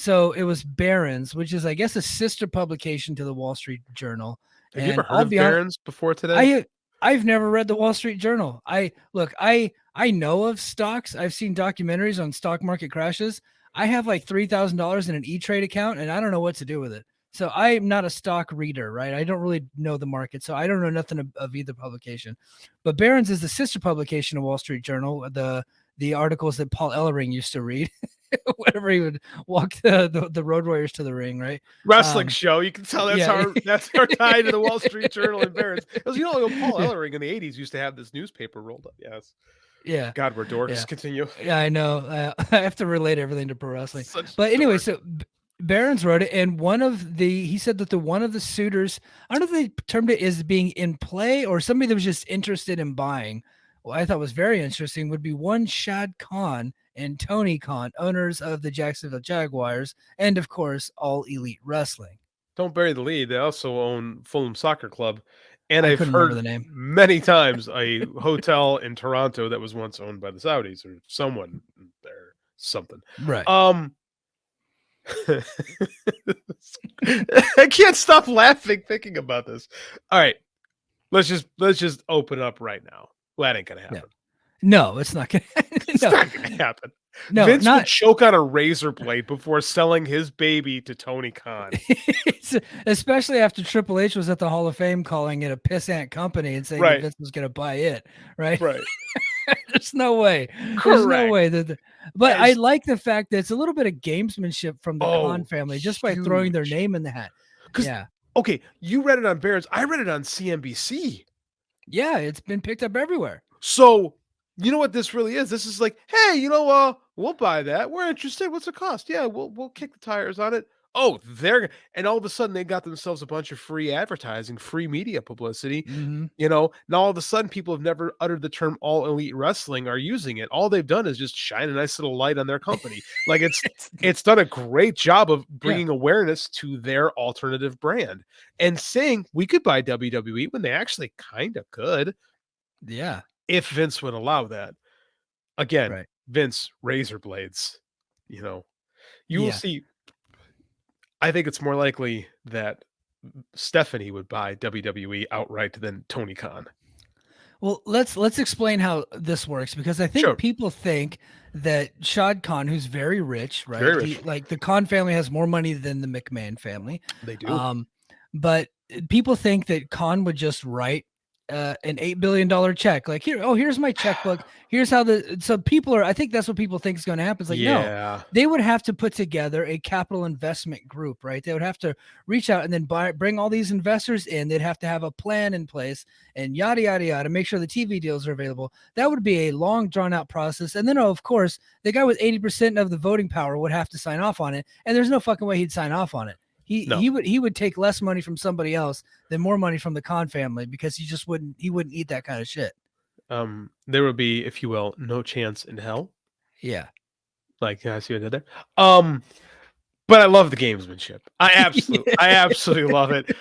So it was Barron's, which is, I guess, a sister publication to the Wall Street Journal. Have you ever heard of Barron's before today? I've never read the Wall Street Journal. I know of stocks. I've seen documentaries on stock market crashes. I have like $3,000 in an E-Trade account, and I don't know what to do with it. So I'm not a stock reader, right? I don't really know the market, so I don't know nothing of either publication. But Barron's is the sister publication of Wall Street Journal. The articles that Paul Ellering used to read whenever he would walk the Road Warriors to the ring, right? Wrestling show. You can tell that's our tie to the Wall Street Journal and Barron's. Because Paul Ellering in the 80s used to have this newspaper rolled up. Yes. Yeah. God, we're dorks. Yeah. Continue. Yeah, I know. I have to relate everything to pro wrestling. But anyway, so Barron's wrote it, and he said that one of the suitors, I don't know if they termed it as being in play or somebody that was just interested in buying. What I thought was very interesting would be one Shahid Khan and Tony Khan, owners of the Jacksonville Jaguars, and of course, All Elite Wrestling. Don't bury the lead. They also own Fulham Soccer Club. And I've heard the name many times a hotel in Toronto that was once owned by the Saudis or someone there, something. Right. I can't stop laughing thinking about this. All right. Let's just open up right now. Well, that ain't gonna happen. No, it's not gonna It's not gonna happen. No, Vince would choke on a razor blade before selling his baby to Tony Khan. Especially after Triple H was at the Hall of Fame calling it a pissant company and saying that Vince was going to buy it, right? Right. There's no way. Correct. There's no way. But I like the fact that it's a little bit of gamesmanship from the Khan family just by throwing their name in the hat. Yeah. Okay, you read it on Barron's. I read it on CNBC. Yeah, it's been picked up everywhere. So you know what this really is? This is like, hey, we'll buy that. We're interested. What's it cost? Yeah, we'll kick the tires on it. Oh, and all of a sudden they got themselves a bunch of free advertising, free media publicity. Mm-hmm. Now all of a sudden people have never uttered the term All Elite Wrestling are using it. All they've done is just shine a nice little light on their company. Like it's done a great job of bringing awareness to their alternative brand and saying we could buy WWE when they actually kind of could. Yeah. If Vince would allow that. Again, Vince, razor blades, you will see. I think it's more likely that Stephanie would buy WWE outright than Tony Khan. Well, let's explain how this works, because I think people think that Shahid Khan, who's very rich, right? Very rich. Like the Khan family has more money than the McMahon family. They do. But people think that Khan would just write an $8 billion check. Like, here's my checkbook. Here's how I think that's what people think is going to happen. It's like, no, they would have to put together a capital investment group, right? They would have to reach out and then bring all these investors in. They'd have to have a plan in place and yada, yada, yada, make sure the TV deals are available. That would be a long drawn out process. And then, of course, the guy with 80% of the voting power would have to sign off on it. And there's no fucking way he'd sign off on it. He would take less money from somebody else than more money from the Khan family, because he wouldn't eat that kind of shit. There would be, if you will, no chance in hell. Yeah. Like, I see what I did there. But I love the gamesmanship. I absolutely love it.